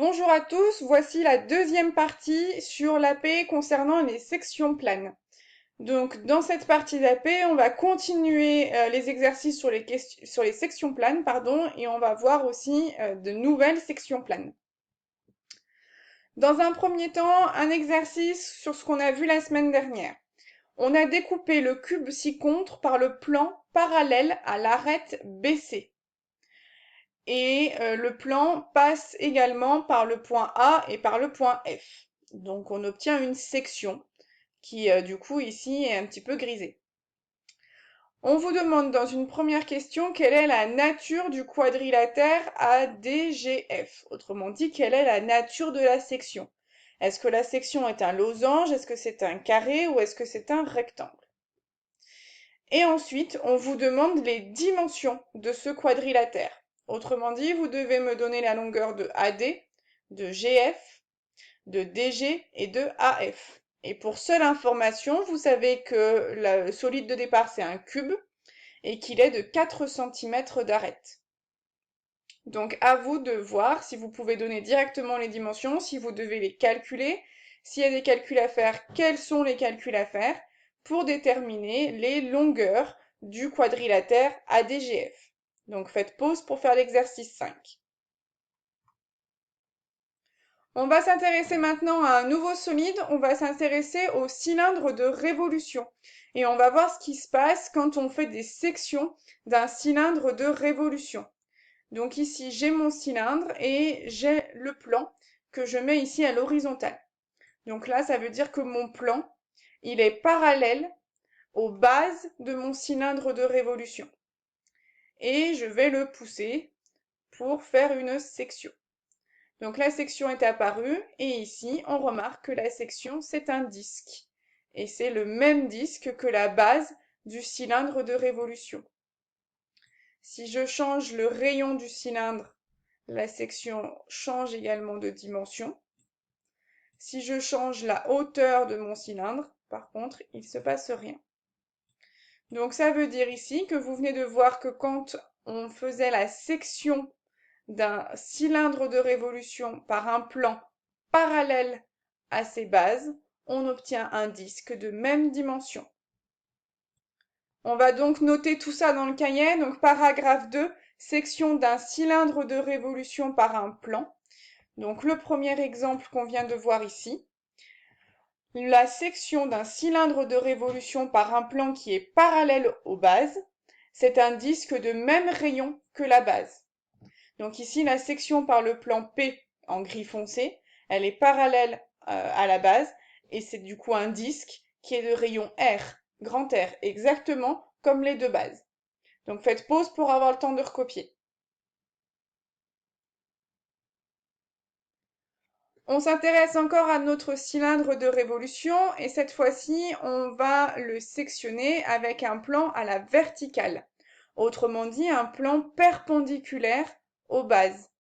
Bonjour à tous, voici la deuxième partie sur l'AP concernant les sections planes. Donc dans cette partie d'AP, on va continuer les exercices sur les sections planes, et on va voir aussi de nouvelles sections planes. Dans un premier temps, un exercice sur ce qu'on a vu la semaine dernière. On a découpé le cube ci-contre par le plan parallèle à l'arête BC. Et le plan passe également par le point A et par le point F. Donc on obtient une section qui du coup ici est un petit peu grisée. On vous demande dans une première question quelle est la nature du quadrilatère ADGF. Autrement dit, quelle est la nature de la section. Est-ce que la section est un losange, est-ce que c'est un carré ou est-ce que c'est un rectangle? Et ensuite, on vous demande les dimensions de ce quadrilatère. Autrement dit, vous devez me donner la longueur de AD, de GF, de DG et de AF. Et pour seule information, vous savez que le solide de départ, c'est un cube et qu'il est de 4 cm d'arête. Donc à vous de voir si vous pouvez donner directement les dimensions, si vous devez les calculer. S'il y a des calculs à faire, quels sont les calculs à faire pour déterminer les longueurs du quadrilatère ADGF. Donc faites pause pour faire l'exercice 5. On va s'intéresser maintenant à un nouveau solide, on va s'intéresser au cylindre de révolution. Et on va voir ce qui se passe quand on fait des sections d'un cylindre de révolution. Donc ici, j'ai mon cylindre et j'ai le plan que je mets ici à l'horizontale. Donc là, ça veut dire que mon plan, il est parallèle aux bases de mon cylindre de révolution. Et je vais le pousser pour faire une section. Donc la section est apparue et ici, on remarque que la section, c'est un disque. Et c'est le même disque que la base du cylindre de révolution. Si je change le rayon du cylindre, la section change également de dimension. Si je change la hauteur de mon cylindre, par contre, il ne se passe rien. Donc ça veut dire ici que vous venez de voir que quand on faisait la section d'un cylindre de révolution par un plan parallèle à ses bases, on obtient un disque de même dimension. On va donc noter tout ça dans le cahier. Donc paragraphe 2, section d'un cylindre de révolution par un plan. Donc le premier exemple qu'on vient de voir ici. La section d'un cylindre de révolution par un plan qui est parallèle aux bases, c'est un disque de même rayon que la base. Donc ici, la section par le plan P en gris foncé, elle est parallèle à la base et c'est du coup un disque qui est de rayon R, grand R, exactement comme les deux bases. Donc faites pause pour avoir le temps de recopier. On s'intéresse encore à notre cylindre de révolution et cette fois-ci, on va le sectionner avec un plan à la verticale. Autrement dit, un plan perpendiculaire aux bases.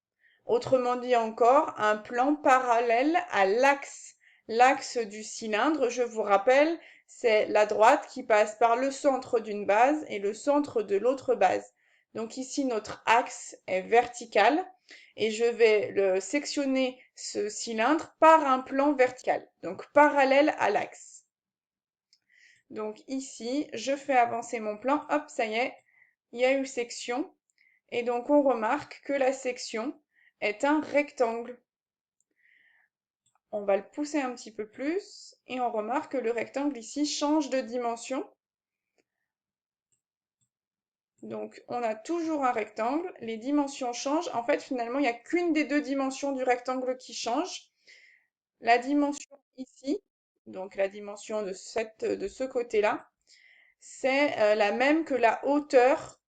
Autrement dit encore, un plan parallèle à l'axe. L'axe du cylindre, je vous rappelle, c'est la droite qui passe par le centre d'une base et le centre de l'autre base. Donc ici, notre axe est vertical et je vais le sectionner ce cylindre par un plan vertical, donc parallèle à l'axe. Donc ici, je fais avancer mon plan, hop, ça y est, il y a eu section. Et donc on remarque que la section est un rectangle. On va le pousser un petit peu plus et on remarque que le rectangle ici change de dimension. Donc on a toujours un rectangle, les dimensions changent. En fait, finalement, il n'y a qu'une des deux dimensions du rectangle qui change. La dimension ici, donc la dimension de ce côté-là, c'est la même que la hauteur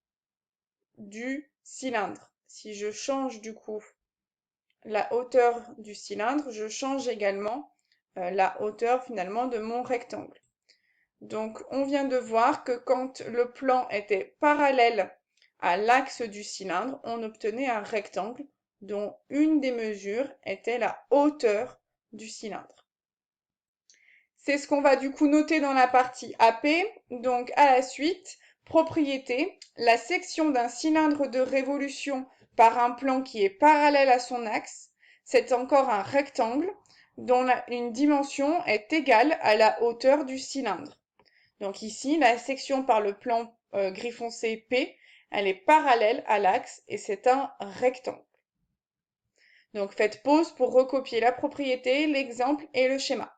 du cylindre. Si je change du coup la hauteur du cylindre, je change également la hauteur finalement de mon rectangle. Donc on vient de voir que quand le plan était parallèle à l'axe du cylindre, on obtenait un rectangle dont une des mesures était la hauteur du cylindre. C'est ce qu'on va du coup noter dans la partie AP. Donc à la suite, propriété, la section d'un cylindre de révolution par un plan qui est parallèle à son axe, c'est encore un rectangle dont une dimension est égale à la hauteur du cylindre. Donc ici, la section par le plan gris foncé P, elle est parallèle à l'axe et c'est un rectangle. Donc faites pause pour recopier la propriété, l'exemple et le schéma.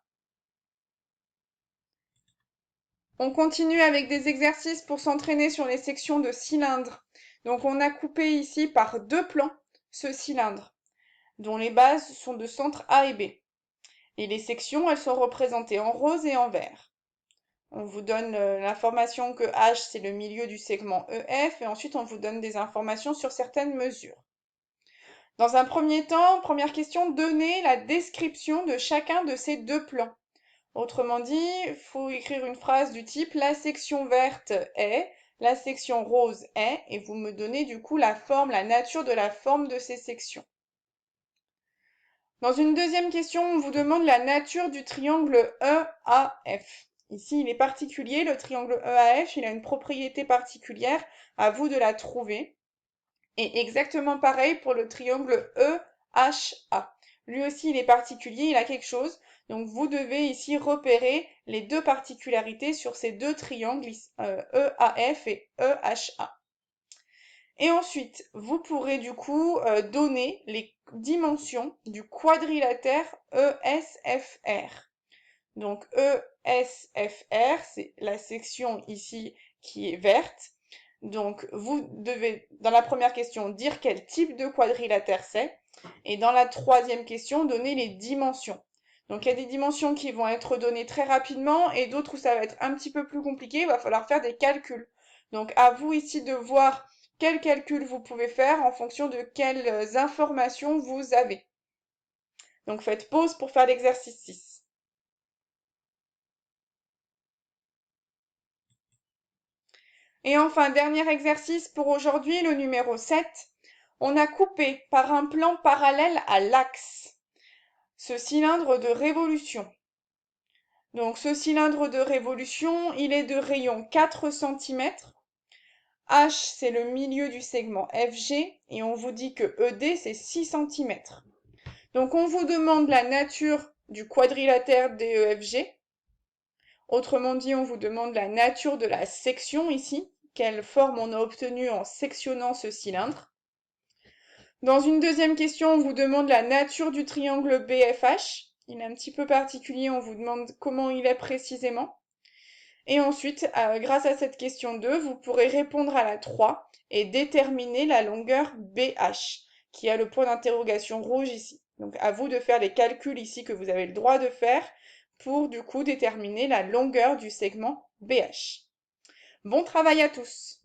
On continue avec des exercices pour s'entraîner sur les sections de cylindres. Donc on a coupé ici par deux plans ce cylindre, dont les bases sont de centre A et B. Et les sections, elles sont représentées en rose et en vert. On vous donne l'information que H, c'est le milieu du segment EF, et ensuite on vous donne des informations sur certaines mesures. Dans un premier temps, première question, donnez la description de chacun de ces deux plans. Autrement dit, il faut écrire une phrase du type la section verte est, la section rose est, et vous me donnez du coup la forme, la nature de la forme de ces sections. Dans une deuxième question, on vous demande la nature du triangle EAF. Ici, il est particulier, le triangle EAF, il a une propriété particulière, à vous de la trouver. Et exactement pareil pour le triangle EHA. Lui aussi, il est particulier, il a quelque chose. Donc, vous devez ici repérer les deux particularités sur ces deux triangles EAF et EHA. Et ensuite, vous pourrez du coup donner les dimensions du quadrilatère ESFR. Donc ESFR, c'est la section ici qui est verte. Donc vous devez, dans la première question, dire quel type de quadrilatère c'est. Et dans la troisième question, donner les dimensions. Donc il y a des dimensions qui vont être données très rapidement et d'autres où ça va être un petit peu plus compliqué. Il va falloir faire des calculs. Donc à vous ici de voir quels calculs vous pouvez faire en fonction de quelles informations vous avez. Donc faites pause pour faire l'exercice 6. Et enfin, dernier exercice pour aujourd'hui, le numéro 7. On a coupé par un plan parallèle à l'axe ce cylindre de révolution. Donc ce cylindre de révolution, il est de rayon 4 cm. H, c'est le milieu du segment FG et on vous dit que ED, c'est 6 cm. Donc on vous demande la nature du quadrilatère DEFG. Autrement dit, on vous demande la nature de la section ici, quelle forme on a obtenue en sectionnant ce cylindre. Dans une deuxième question, on vous demande la nature du triangle BFH. Il est un petit peu particulier, on vous demande comment il est précisément. Et ensuite, grâce à cette question 2, vous pourrez répondre à la 3 et déterminer la longueur BH, qui a le point d'interrogation rouge ici. Donc à vous de faire les calculs ici que vous avez le droit de faire pour du coup déterminer la longueur du segment BH. Bon travail à tous!